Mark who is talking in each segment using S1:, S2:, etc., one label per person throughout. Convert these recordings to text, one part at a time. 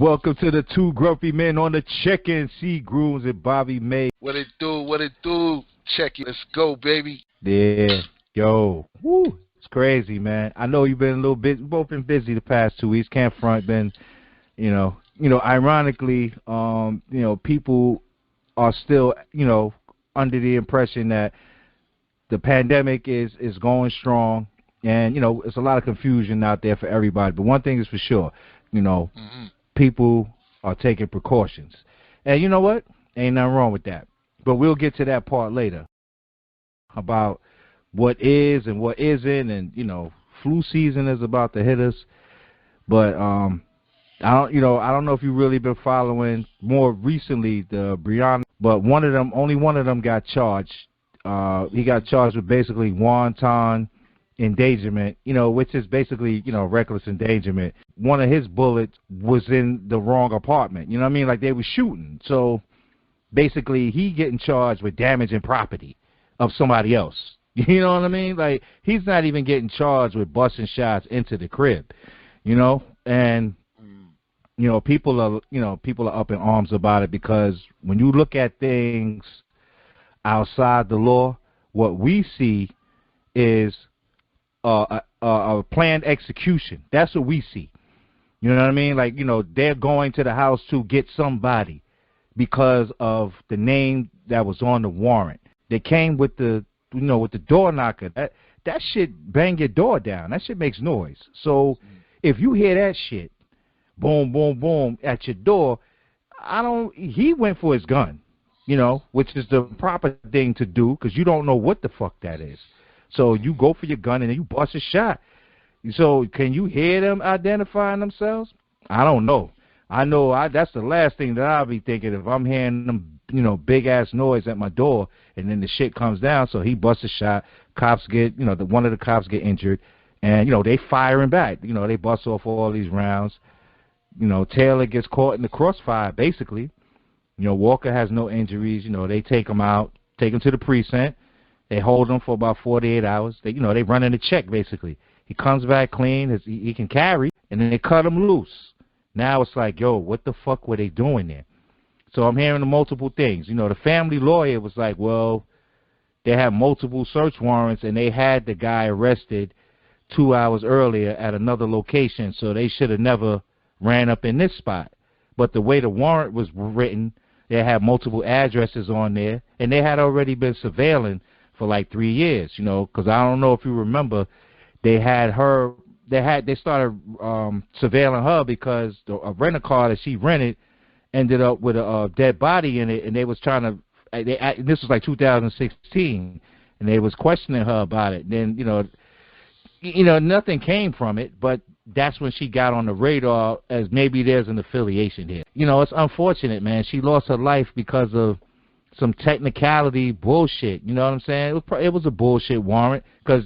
S1: Welcome to the two grumpy men on the check-in. See Grooms and Bobby May.
S2: What it do? What it do? Check it. Let's go, baby.
S1: Yeah, yo, woo, it's crazy, man. I know you've been a little bit, both been busy the past 2 weeks. Camp Front been, ironically, people are still, under the impression that the pandemic is going strong, and it's a lot of confusion out there for everybody. But one thing is for sure, people are taking precautions. And you know what? Ain't nothing wrong with that. But we'll get to that part later about what is and what isn't. And, flu season is about to hit us. But I don't know if you've really been following more recently the Breonna, but only one of them got charged. He got charged with basically wanton endangerment, which is basically, reckless endangerment. One of his bullets was in the wrong apartment. You know what I mean? Like they were shooting. So basically he getting charged with damaging property of somebody else. You know what I mean? Like he's not even getting charged with busting shots into the crib, and people are up in arms about it because when you look at things outside the law, what we see is a planned execution. That's what we see. You know what I mean? Like, they're going to the house to get somebody because of the name that was on the warrant. They came with the door knocker. That shit bang your door down. That shit makes noise. So if you hear that shit, boom, boom, boom, at your door, he went for his gun, which is the proper thing to do because you don't know what the fuck that is. So you go for your gun and then you bust a shot. So can you hear them identifying themselves? I don't know. I know that's the last thing that I'll be thinking if I'm hearing them, big ass noise at my door and then the shit comes down. So he busts a shot. Cops get, one of the cops get injured and, they firing back. They bust off all these rounds. Taylor gets caught in the crossfire basically. Walker has no injuries. They take him out, take him to the precinct. They hold him for about 48 hours. They run in a check, basically. He comes back clean. He can carry, and then they cut him loose. Now it's like, yo, what the fuck were they doing there? So I'm hearing multiple things. The family lawyer was like, well, they had multiple search warrants, and they had the guy arrested 2 hours earlier at another location, so they should have never ran up in this spot. But the way the warrant was written, they had multiple addresses on there, and they had already been surveilling for like 3 years, because I don't know if you remember, they started surveilling her because a rental car that she rented ended up with a dead body in it, and they was trying to, this was like 2016, and they was questioning her about it. Then, nothing came from it, but that's when she got on the radar as maybe there's an affiliation here. It's unfortunate, man. She lost her life because of some technicality bullshit, you know what I'm saying? It was a bullshit warrant because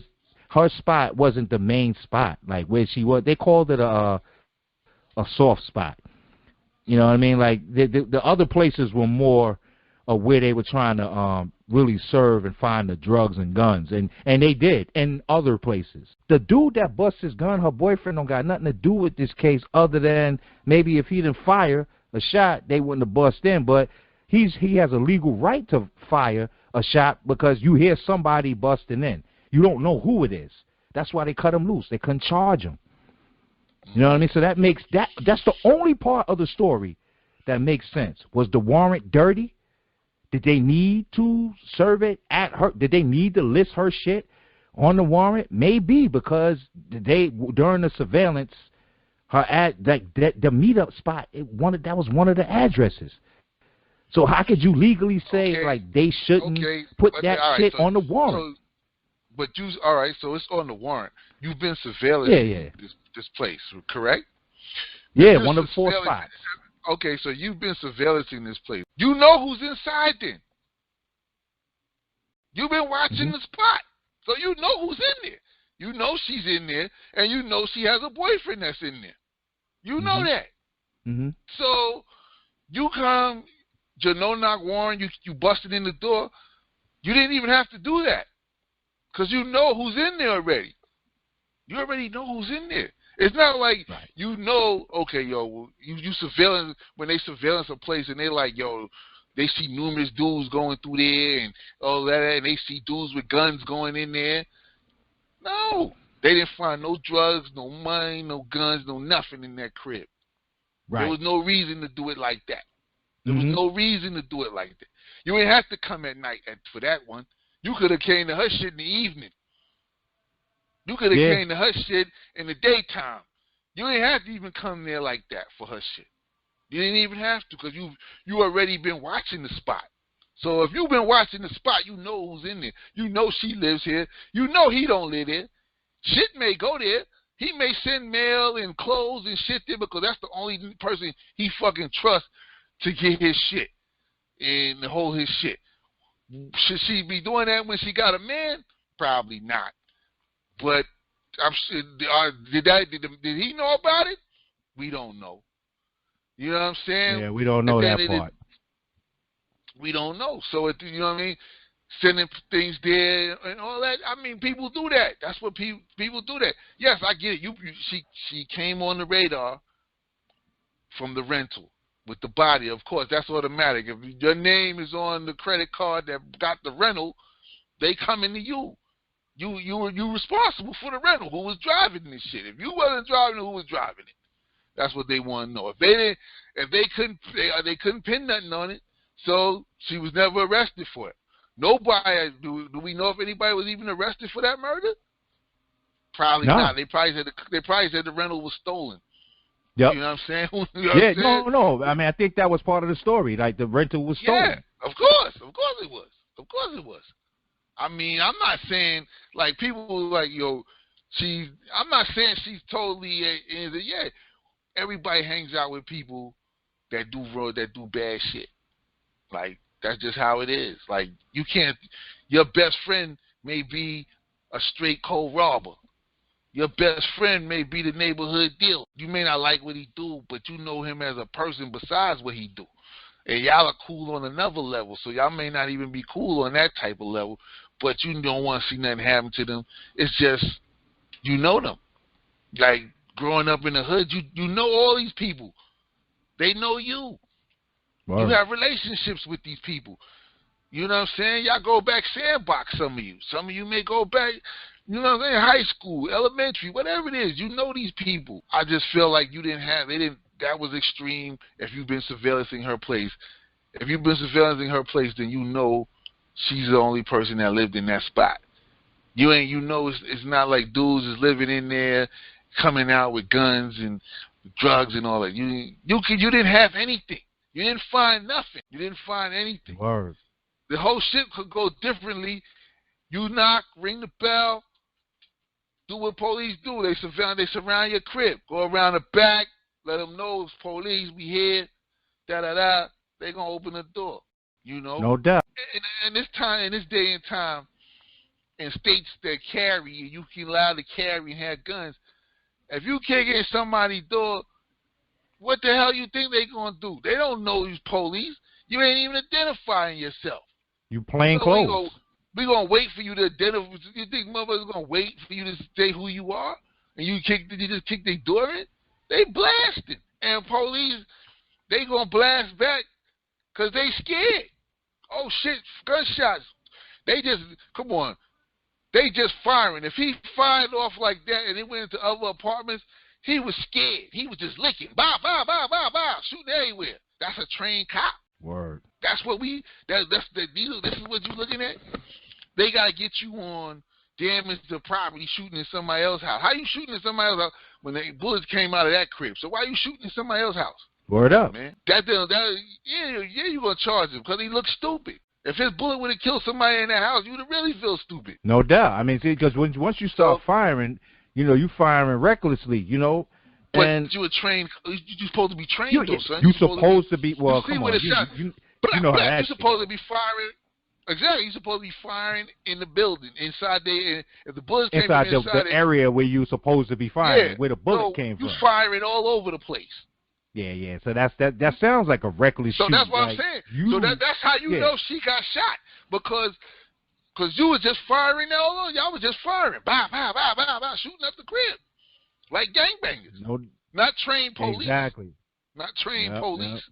S1: her spot wasn't the main spot, like where she was. They called it a soft spot. You know what I mean? Like the other places were more of where they were trying to really serve and find the drugs and guns, and they did in other places. The dude that bust his gun, her boyfriend, don't got nothing to do with this case other than maybe if he didn't fire a shot, they wouldn't have bust in, but he has a legal right to fire a shot because you hear somebody busting in. You don't know who it is. That's why they cut him loose. They couldn't charge him. You know what I mean? So that's the only part of the story that makes sense. Was the warrant dirty? Did they need to serve it at her? Did they need to list her shit on the warrant? Maybe because during the surveillance, the meetup spot, that was one of the addresses. So how could you legally say like they shouldn't put that shit on the warrant?
S2: All right, so it's on the warrant. You've been surveilling this place, correct?
S1: Yeah, one of the 4 spots.
S2: Okay, so you've been surveillancing this place. You know who's inside then. You've been watching the spot, so you know who's in there. You know she's in there, and you know she has a boyfriend that's in there. You know that. So you come, your no-knock warrant, you busted in the door. You didn't even have to do that because you know who's in there already. You already know who's in there. It's not like
S1: right.
S2: Okay, yo, you surveillance when they surveillance a place and they like, yo, they see numerous dudes going through there and all that, and they see dudes with guns going in there. No, they didn't find no drugs, no money, no guns, no nothing in that crib.
S1: Right.
S2: There was no reason to do it like that. There was no reason to do it like that. You ain't have to come at night for that one. You could have came to her shit in the evening. You could have came to her shit in the daytime. You ain't have to even come there like that for her shit. You didn't even have to because you already been watching the spot. So if you've been watching the spot, you know who's in there. You know she lives here. You know he don't live there. Shit may go there. He may send mail and clothes and shit there because that's the only person he fucking trusts to get his shit and to hold his shit. Should she be doing that when she got a man? Probably not. But I'm sure, did he know about it? We don't know. You know what I'm saying?
S1: Yeah, we don't know that part.
S2: We don't know. So, you know what I mean? Sending things there and all that. I mean, people do that. That's what people do that. Yes, I get it. She came on the radar from the rental with the body. Of course, that's automatic. If your name is on the credit card that got the rental, they coming to you. You responsible for the rental. Who was driving this shit? If you wasn't driving, who was driving it? That's what they want to know. If they couldn't pin nothing on it, so she was never arrested for it. Nobody. Do we know if anybody was even arrested for that murder? Probably not. They probably said the rental was stolen.
S1: Yep.
S2: You know what I'm saying?
S1: No. I mean, I think that was part of the story. Like the rental was stolen.
S2: Yeah, of course it was. Of course it was. I mean, I'm not saying like people like I'm not saying she's totally yeah. Everybody hangs out with people that do bad shit. Like that's just how it is. Like you can't. Your best friend may be a straight cold robber. Your best friend may be the neighborhood dealer. You may not like what he do, but you know him as a person besides what he do. And y'all are cool on another level, so y'all may not even be cool on that type of level, but you don't want to see nothing happen to them. It's just, you know them. Like, growing up in the hood, you know all these people. They know you. Wow. You have relationships with these people. You know what I'm saying? Y'all go back sandbox, some of you. Some of you may go back, you know what I'm saying, high school, elementary, whatever it is. You know these people. I just feel like that was extreme if you've been surveillancing her place. If you've been surveillancing her place, then you know she's the only person that lived in that spot. It's not like dudes is living in there, coming out with guns and drugs and all that. You didn't have anything. You didn't find nothing. You didn't find anything.
S1: Word.
S2: The whole shit could go differently. You knock, ring the bell, do what police do. They surround your crib. Go around the back, let them know it's police, we here, da-da-da. They're going to open the door, you know?
S1: No doubt.
S2: In this day and time, in states that you can allow to carry and have guns, if you kick in somebody's door, what the hell you think they going to do? They don't know you's police. You ain't even identifying yourself.
S1: You plain clothes.
S2: We gonna wait for you to identify. You think motherfuckers gonna wait for you to say who you are, and you just kick their door in? They blasted, and police they gonna blast back because they scared. Oh shit, gunshots. Come on. They just firing. If he fired off like that and it went into other apartments, he was scared. He was just licking, shooting everywhere. That's a trained cop.
S1: Word.
S2: That's what this is what you looking at. They gotta get you on damage to property, shooting in somebody else's house. How you shooting in somebody else's house when the bullets came out of that crib? So why you shooting in somebody else's house?
S1: Word up,
S2: man. You gonna charge him because he looks stupid. If his bullet would have killed somebody in that house, you would really feel stupid.
S1: No doubt. I mean, see, because once you start firing, you firing recklessly,
S2: But you're supposed to be trained, though, son.
S1: You're supposed to be. Well, come on. You know how
S2: you're supposed to be firing. Exactly. You're supposed to be firing in the building, inside there. If the bullets came from inside
S1: the area where you're supposed to be firing, where the bullet came from.
S2: You're firing all over the place.
S1: Yeah. So that sounds like a reckless shoot.
S2: So that's what I'm saying. That's how you know she got shot because you was just firing all over. Y'all was just firing, shooting up the crib. like gangbangers.
S1: No,
S2: Not trained police.
S1: exactly.
S2: Not trained police.
S1: Yep.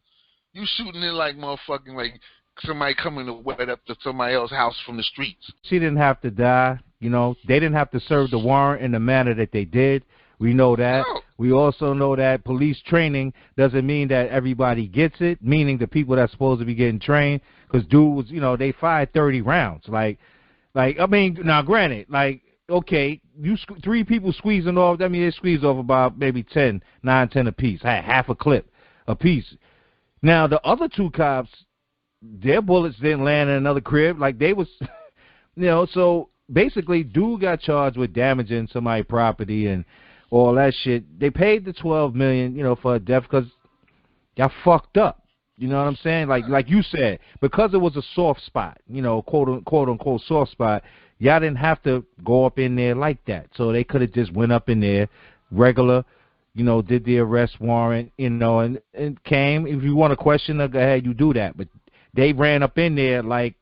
S2: You shooting in like motherfucking like somebody coming to wet up to somebody else's house from the streets.
S1: She didn't have to die. You know, they didn't have to serve the warrant in the manner that they did. We know that.
S2: No.
S1: We also know that police training doesn't mean that everybody gets it, meaning the people that's supposed to be getting trained. Because dudes, you know, they fired 30 rounds. Like, I mean, now granted, like, okay, three people squeezing off. I mean, they squeeze off about maybe 10 apiece, half a clip apiece. Now, the other two cops, their bullets didn't land in another crib. Like, they was, you know, so basically, dude got charged with damaging somebody's property and all that shit. They paid the $12 million, you know, for a death because y'all fucked up. You know what I'm saying? Like you said, because it was a soft spot, you know, quote unquote soft spot, y'all didn't have to go up in there like that. So they could have just went up in there regular, you know, did the arrest warrant, you know, and came. If you want to question her, go ahead, you do that. But they ran up in there like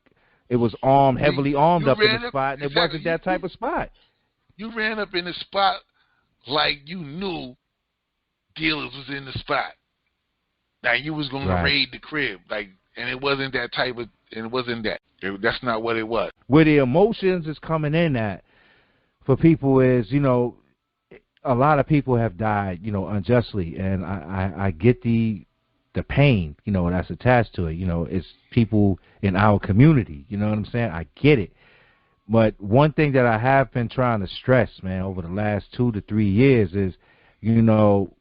S1: it was armed, heavily armed up in the spot, and it wasn't that type of spot.
S2: You ran up in the spot like you knew dealers was in the spot. Like you was going to raid the crib. Like, and it wasn't that type of, and it wasn't that. That's not what it was.
S1: Where the emotions is coming in at for people is, you know, a lot of people have died, you know, unjustly, and I get the pain, you know, that's attached to it. You know, it's people in our community. You know what I'm saying? I get it. But one thing that I have been trying to stress, man, over the last 2 to 3 years is, you know,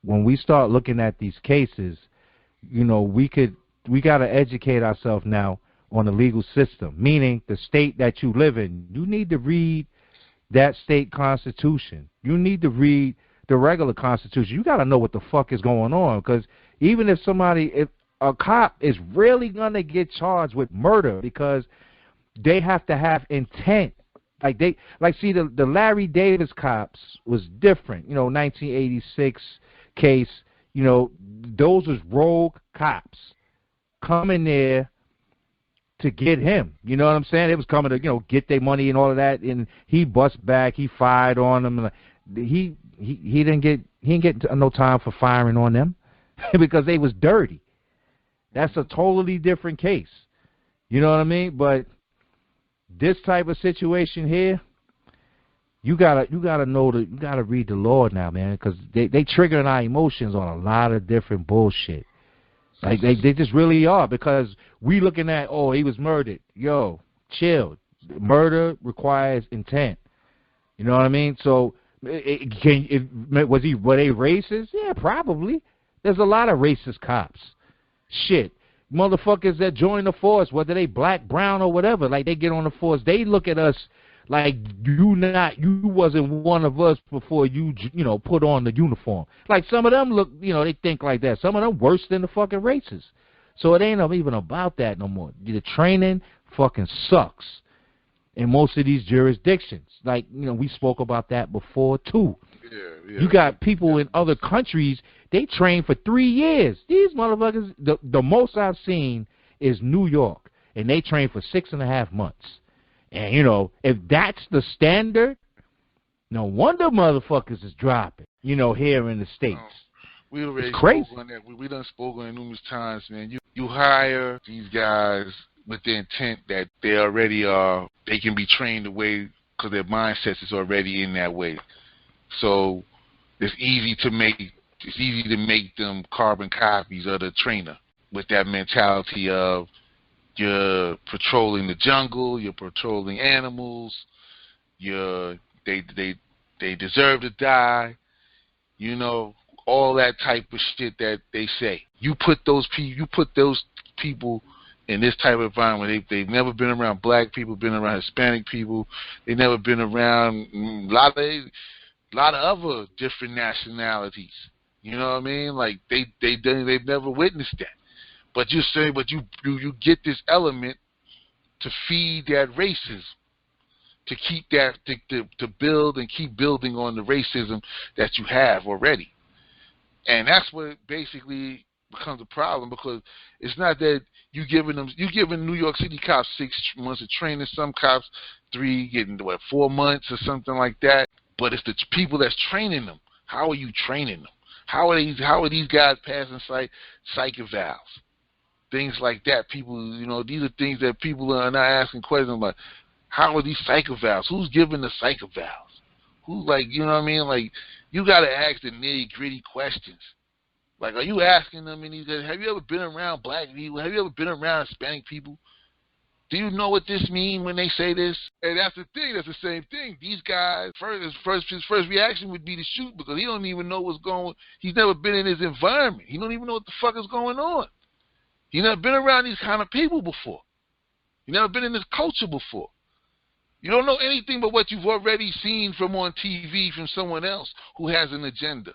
S1: when we start looking at these cases, you know, we got to educate ourselves now on the legal system, meaning the state that you live in. You need to read that state constitution. You need to read the regular constitution. You got to know what the fuck is going on, because even if a cop is really going to get charged with murder because they have to have intent. See, the Larry Davis cops was different. You know, 1986 case, you know, those was rogue cops coming there to get him. You know what I'm saying? It was coming to, you know, get their money and all of that, and he bust back, he fired on them. He didn't get no time for firing on them because they was dirty. That's a totally different case. You know what I mean? But this type of situation here, you gotta read the law now, man, because they triggering our emotions on a lot of different bullshit. Like they just really are, because we looking at, oh, he was murdered. Yo, chill. Murder requires intent. You know what I mean? So were they racist? Yeah, probably. There's a lot of racist cops. Shit. Motherfuckers that join the force, whether they black, brown, or whatever, like they get on the force, they look at us like you wasn't one of us before you know, put on the uniform. Like some of them look, you know, they think like that. Some of them worse than the fucking racists. So it ain't even about that no more. The training fucking sucks in most of these jurisdictions. Like, you know, we spoke about that before too. Yeah. You got people in other countries, they train for 3 years. These motherfuckers, the most I've seen is New York, and they train for 6.5 months. And, you know, if that's the standard, no wonder motherfuckers is dropping, you know, here in the States.
S2: We already spoke on that. We done spoken on it numerous times, man. You hire these guys with the intent that they already are, they can be trained the way, because their mindset is already in that way. So it's easy to make them carbon copies of the trainer with that mentality of you're patrolling the jungle, you're patrolling animals, they deserve to die, you know, all that type of shit that they say. You put those people in this type of environment. They've never been around black people, been around Hispanic people. They've never been around a lot of other different nationalities. You know what I mean? Like they've never witnessed that. But you get this element to feed that racism, to keep that to build and keep building on the racism that you have already. And that's what basically becomes a problem, because it's not that you giving New York City cops 6 months of training, some cops 3 getting 4 months or something like that. But it's the people that's training them How are you training them? How are these guys passing psych evals? Things like that. People, these are things that people are not asking questions about. How are these psych evals? Who's giving the psych evals? Who's like, you know what I mean? Like, you got to ask the nitty gritty questions. Like, are you asking them have you ever been around black people? Have you ever been around Hispanic people? Do you know what this means when they say this? And that's the thing. That's the same thing. These guys, his first reaction would be to shoot because he don't even know what's going on. He's never been in his environment. He don't even know what the fuck is going on. He's never been around these kind of people before. He's never been in this culture before. You don't know anything but what you've already seen from on TV from someone else who has an agenda.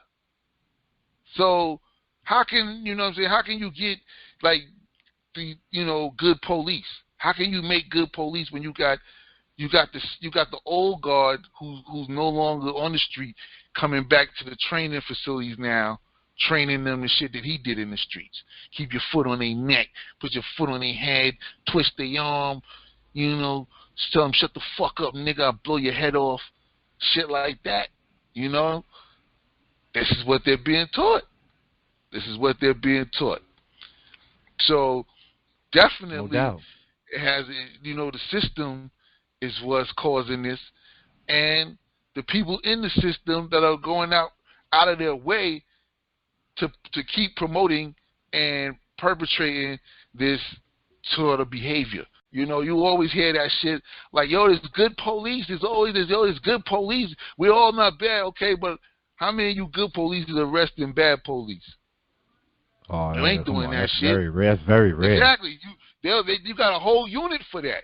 S2: So how can, how can you get, like, the, good police? How can you make good police when you got the old guard who's no longer on the street coming back to the training facilities now, training them the shit that he did in the streets. Keep your foot on their neck, put your foot on their head, twist their arm, tell them shut the fuck up, nigga, I'll blow your head off. Shit like that. This is what they're being taught. So definitely,
S1: no doubt.
S2: It has, the system is what's causing this, and the people in the system that are going out of their way to keep promoting and perpetrating this sort of behavior. You always hear that shit like, yo, there's good police. There's good police. We're all not bad, okay, but how many of you good police is arresting bad police?
S1: Oh,
S2: you ain't doing that
S1: that's
S2: shit.
S1: Very rare. That's very rare.
S2: Exactly. You got a whole unit for that.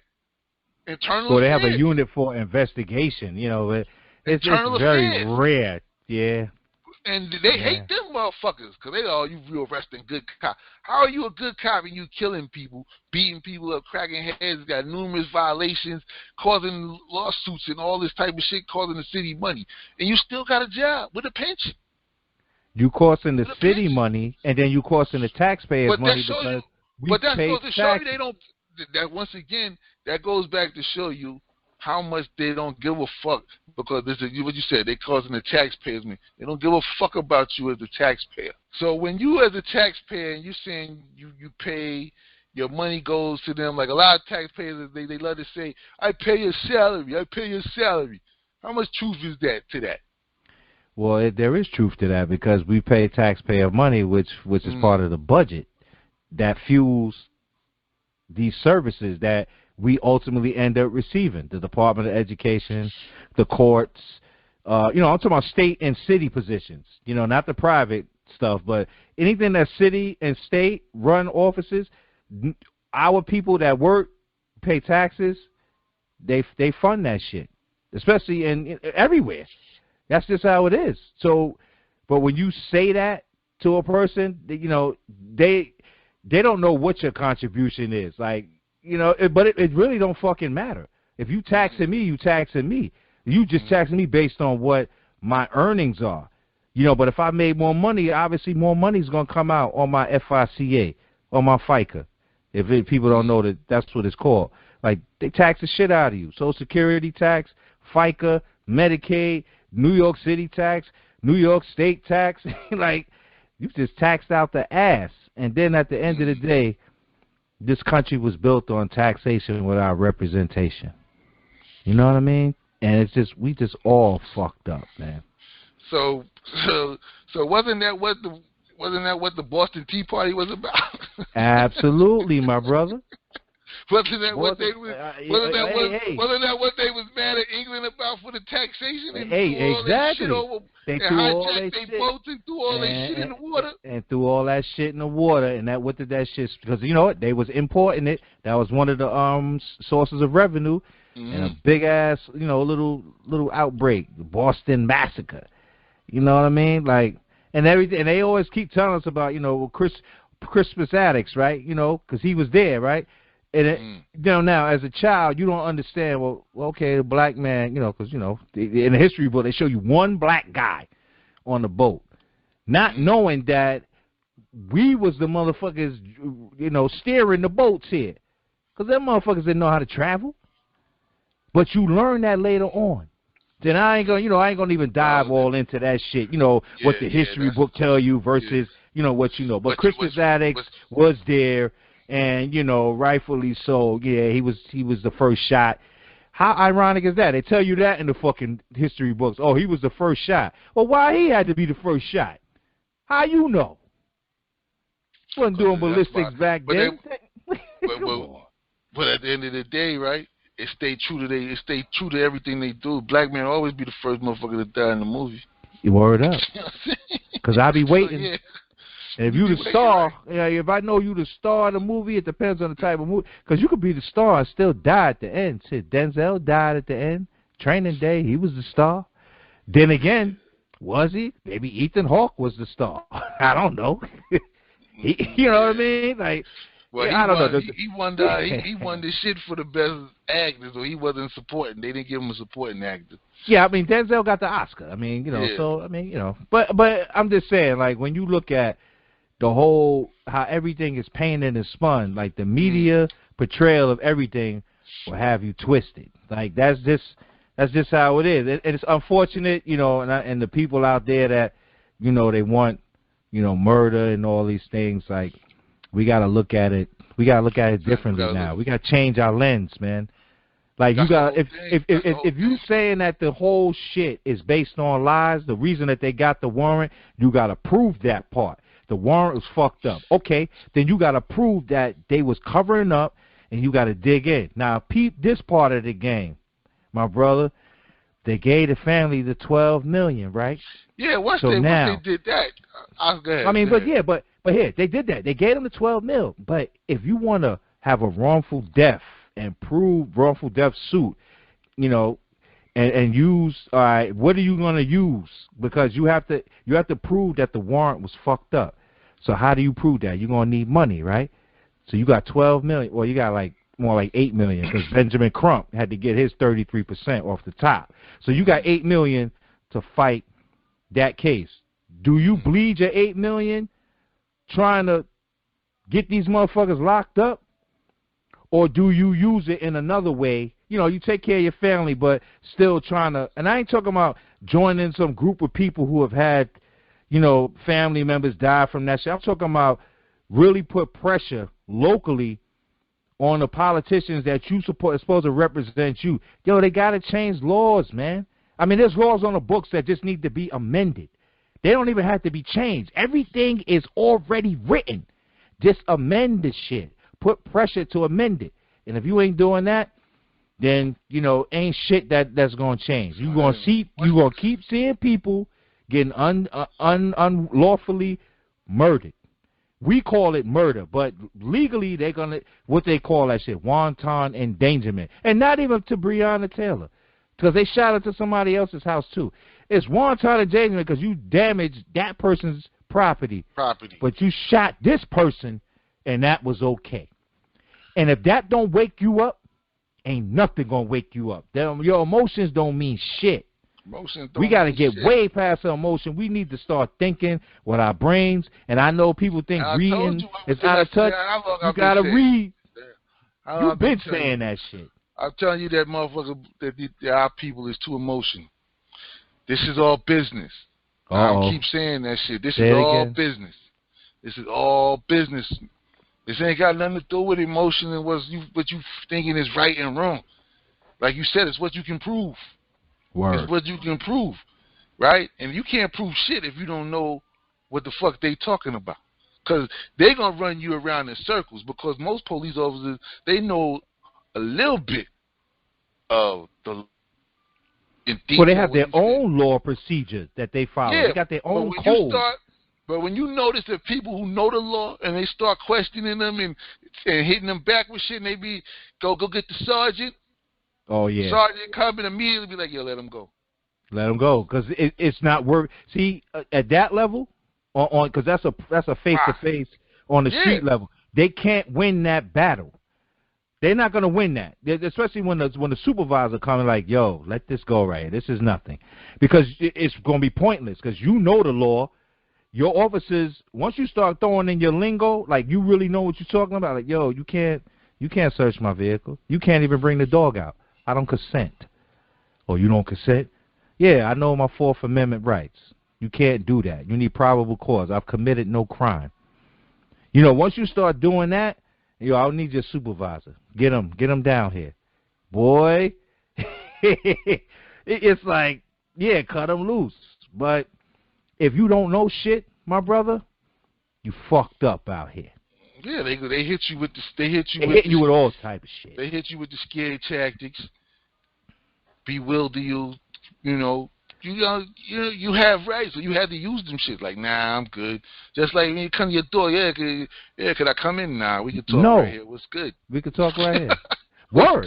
S2: Internal
S1: Well, they
S2: affairs.
S1: have a unit for investigation. It's very rare. Yeah.
S2: And they hate them motherfuckers because you arresting good cop. How are you a good cop and you killing people, beating people up, cracking heads, got numerous violations, causing lawsuits and all this type of shit, causing the city money, and you still got a job with a pension?
S1: You costing the city money, and then you costing the taxpayers money because we pay taxes. Show you they don't. That once again, that goes back to show you how much they don't give a fuck, because this is what you said, they causing the taxpayers money. They don't give a fuck about you as a taxpayer. So when you as a taxpayer and you saying you pay, your money goes to them, like a lot of taxpayers, they love to say, I pay your salary. How much truth is that to that? Well, there is truth to that because we pay taxpayer money, which is part of the budget that fuels these services that we ultimately end up receiving. The Department of Education, the courts, I'm talking about state and city positions, not the private stuff, but anything that's city and state run offices, our people that work, pay taxes, they fund that shit, especially in everywhere. That's just how it is. So, but when you say that to a person, they don't know what your contribution is. Like, but it really don't fucking matter. If you taxing me, you taxing me. You just taxing me based on what my earnings are. But if I made more money, obviously more money is going to come out on my FICA, on my FICA. People don't know that's what it's called. Like, they tax the shit out of you. Social Security tax, FICA, Medicaid, New York City tax, New York State tax. Like, you just taxed out the ass. And then at the end of the day, this country was built on taxation without representation. You know what I mean? And we just all fucked up, man.
S2: So wasn't that what the Boston Tea Party was about?
S1: Absolutely, my brother.
S2: Wasn't that what they was mad at England about for the taxation? And
S1: Exactly.
S2: They threw all that shit. Boats and threw all that shit in the water.
S1: And threw all that shit in the water. And what did that shit? Because you know what? They was importing it. That was one of the sources of revenue. And a big ass, little outbreak, the Boston Massacre. You know what I mean? Like, and everything. And they always keep telling us about, Christmas addicts, right? Because he was there, right? And now as a child, you don't understand. Well, okay, the black man, because in the history book they show you one black guy on the boat, not knowing that we was the motherfuckers, steering the boats here, because them motherfuckers didn't know how to travel. But you learn that later on. then I ain't gonna even dive all into that shit. You know what the history book tell you versus you know what you know. But Christmas Addicts was there, and you know rightfully so. Yeah, he was the first shot. How ironic is that? They tell you that in the fucking history books. Oh, he was the first shot. Well, why he had to be the first shot? How you know? Wasn't doing ballistics back then.
S2: But at the end of the day, right? It stayed true to everything they do. Black man always be the first motherfucker to die in the movie.
S1: You word up. Because I be waiting. So, and if you the star, if I know you the star of the movie, it depends on the type of movie. Because you could be the star and still die at the end. Shit, Denzel died at the end. Training Day, he was the star. Then again, was he? Maybe Ethan Hawke was the star. I don't know. You know what I mean? Like,
S2: well, I don't know. He won the shit for the best actor, so he wasn't supporting. They didn't give him a supporting actor.
S1: Yeah, I mean Denzel got the Oscar. I mean, you know, so I mean, you know, but I'm just saying, like when you look at the whole how everything is painted and spun, like the media portrayal of everything will have you twisted. Like that's just how it is. And it's unfortunate, you know, and the people out there that, you know, they want, you know, murder and all these things, like we got to look at it. We got to look at it differently now. We got to change our lens, man. Like you got if you saying that the whole shit is based on lies, the reason that they got the warrant, you got to prove that part. The warrant was fucked up. Okay, then you got to prove that they was covering up, and you got to dig in. Now, peep this part of the game, my brother. They gave the family the $12 million, right?
S2: Yeah, once they did that,
S1: I mean, but here they did that. They gave them the $12 million. But if you want to have a wrongful death and prove wrongful death suit, you know, and use, all right, what are you going to use? Because you have to prove that the warrant was fucked up. So how do you prove that? You're going to need money, right? So you got $12 million. Well, you got like more like $8 million because Benjamin Crump had to get his 33% off the top. So you got $8 million to fight that case. Do you bleed your $8 million trying to get these motherfuckers locked up, or do you use it in another way? You know, you take care of your family, but still trying to. And I ain't talking about joining some group of people who have had, you know, family members die from that shit. I'm talking about really put pressure locally on the politicians that you support, supposed to represent you. Yo, they got to change laws, man. I mean, there's laws on the books that just need to be amended. They don't even have to be changed. Everything is already written. Just amend the shit. Put pressure to amend it. And if you ain't doing that, then, you know, ain't shit that's going to change. You're going to keep seeing people getting unlawfully murdered. We call it murder, but legally they're gonna what they call that shit, wanton endangerment, and not even to Breonna Taylor, because they shot it to somebody else's house too. It's wanton endangerment because you damaged that person's property, but you shot this person, and that was okay. And if that don't wake you up, ain't nothing gonna wake you up. Your emotions don't mean shit. We got to get way past our emotion. We need to start thinking with our brains. And I know people think reading is out of touch. You got to read. You've been saying that shit.
S2: I'm telling you that motherfucker, that our people is too emotional. This is all business. I keep saying that shit. This is all business. This is all business. This ain't got nothing to do with emotion and what you thinking is right and wrong. Like you said, it's what you can prove.
S1: Word.
S2: It's what you can prove, right? And you can't prove shit if you don't know what the fuck they talking about. Because they're going to run you around in circles, because most police officers, they know a little bit of the...
S1: Well, they have their own law procedures that they follow.
S2: Yeah,
S1: they got their own code.
S2: But when you notice that people who know the law and they start questioning them and hitting them back with shit, and they be, go get the sergeant.
S1: Oh, yeah.
S2: Sergeant come and immediately be like, yo, let him go.
S1: Let him go, because it's not worth. See, at that level, because that's a face-to-face on the street level, they can't win that battle. They're not going to win that, especially when the supervisor comes like, yo, let this go right here. This is nothing. Because it's going to be pointless, because you know the law. Your officers, once you start throwing in your lingo, like you really know what you're talking about, like, yo, you can't search my vehicle. You can't even bring the dog out. I don't consent. Oh, you don't consent? Yeah, I know my Fourth Amendment rights. You can't do that. You need probable cause. I've committed no crime. You know, once you start doing that, I'll need your supervisor. Get him down here. Boy, it's like, yeah, cut him loose. But if you don't know shit, my brother, you fucked up out here.
S2: Yeah, they hit you with they hit
S1: you with all type of shit.
S2: They hit you with the scary tactics, bewilder you. You have rights, so you had to use them shit. Like, nah, I'm good. Just like when you come to your door, could I come in now? We can talk right here. What's good?
S1: We can talk right here. Word.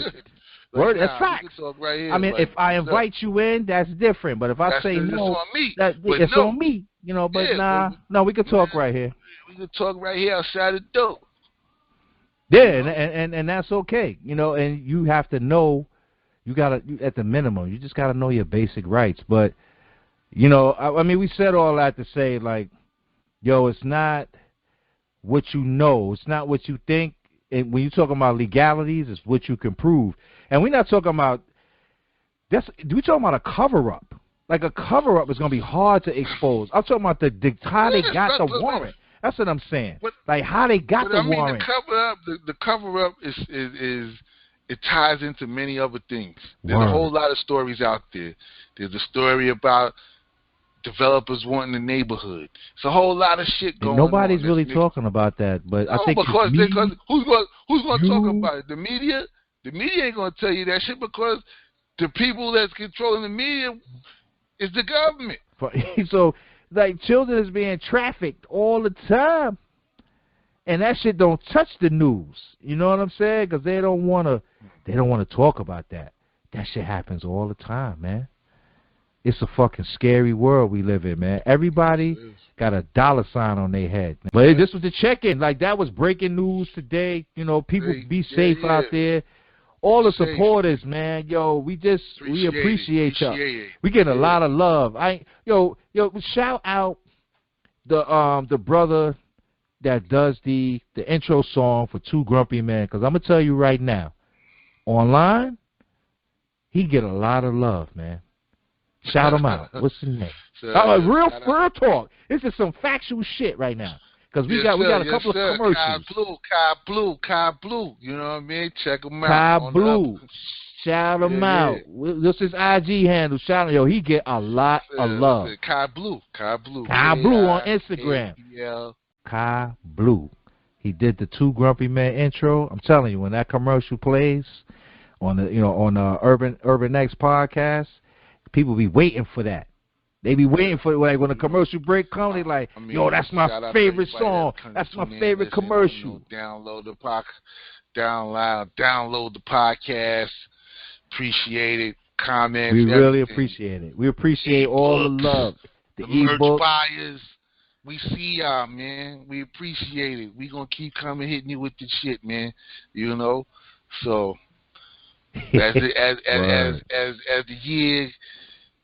S2: Like,
S1: that's facts.
S2: We can talk right here.
S1: I mean, if I invite you in, that's different. But if I say no,
S2: on me.
S1: It's on me. But no, we can talk right here.
S2: We can talk right here outside the door.
S1: Yeah, and that's okay. And you have to know. You gotta, at the minimum, you just gotta know your basic rights. But I mean, we said all that to say, like, it's not what you know, it's not what you think. And when you're talking about legalities, it's what you can prove. And we're not talking about we're talking about a cover up. Like, a cover up is gonna be hard to expose. I'm talking about how they got the warrant. That's what I'm saying. Like, how they got the warrant.
S2: The cover up is it ties into many other things. There's a whole lot of stories out there. There's a story about developers wanting the neighborhood. It's a whole lot of shit going on.
S1: Nobody's really talking about that, but I think
S2: because who's going to talk about it? The media? The media ain't going to tell you that shit, because the people that's controlling the media is the government.
S1: So, like, children is being trafficked all the time, and that shit don't touch the news. You know what I'm saying? Because they don't want to talk about that. That shit happens all the time, man. It's a fucking scary world we live in, man. Everybody got a dollar sign on their head. But this was the check-in. Like, that was breaking news today. People be safe out there. All the supporters, man. We appreciate y'all. We get a lot of love. Shout out the brother that does the intro song for Two Grumpy Men, because I'm gonna tell you right now, online, he get a lot of love, man. Shout him out. What's his name? Real talk. This is some factual shit right now, because we got a couple of commercials.
S2: Kai Blue. You know what I mean? Check him out.
S1: Kai Blue. Shout him out. This is IG handle. Shout him. He get a lot of love.
S2: Kai Blue
S1: on Instagram. Kai Blue. He did the Two Grumpy Men intro. I'm telling you, when that commercial plays on the Urban X podcast, people be waiting for that. They be waiting for it. Like, when the commercial break comes, they like, that's my favorite song. That's my favorite commercial.
S2: Download the podcast. Appreciate it. Comments.
S1: We really appreciate it. We appreciate all the love. The
S2: merch buyers. We see y'all, man. We appreciate it. We gonna keep hitting you with the shit, man. So as the year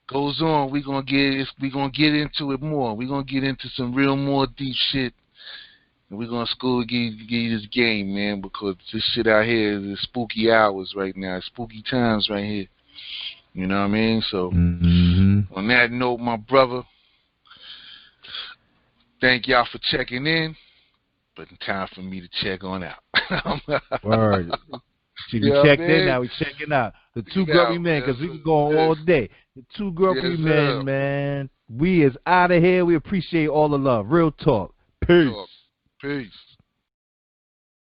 S2: goes on, we gonna get into it more. We gonna get into some more deep shit, and we gonna give you this game, man, because this shit out here is spooky hours right now. It's spooky times right here. You know what I mean? So on that note, my brother, thank y'all for checking in, but it's time for me to check on out.
S1: Word. We checked in, now we checking out. The Two Grumpy Men, because we can go on all day. The Two Grumpy Men, man. We is out of here. We appreciate all the love. Real talk. Peace.
S2: Peace.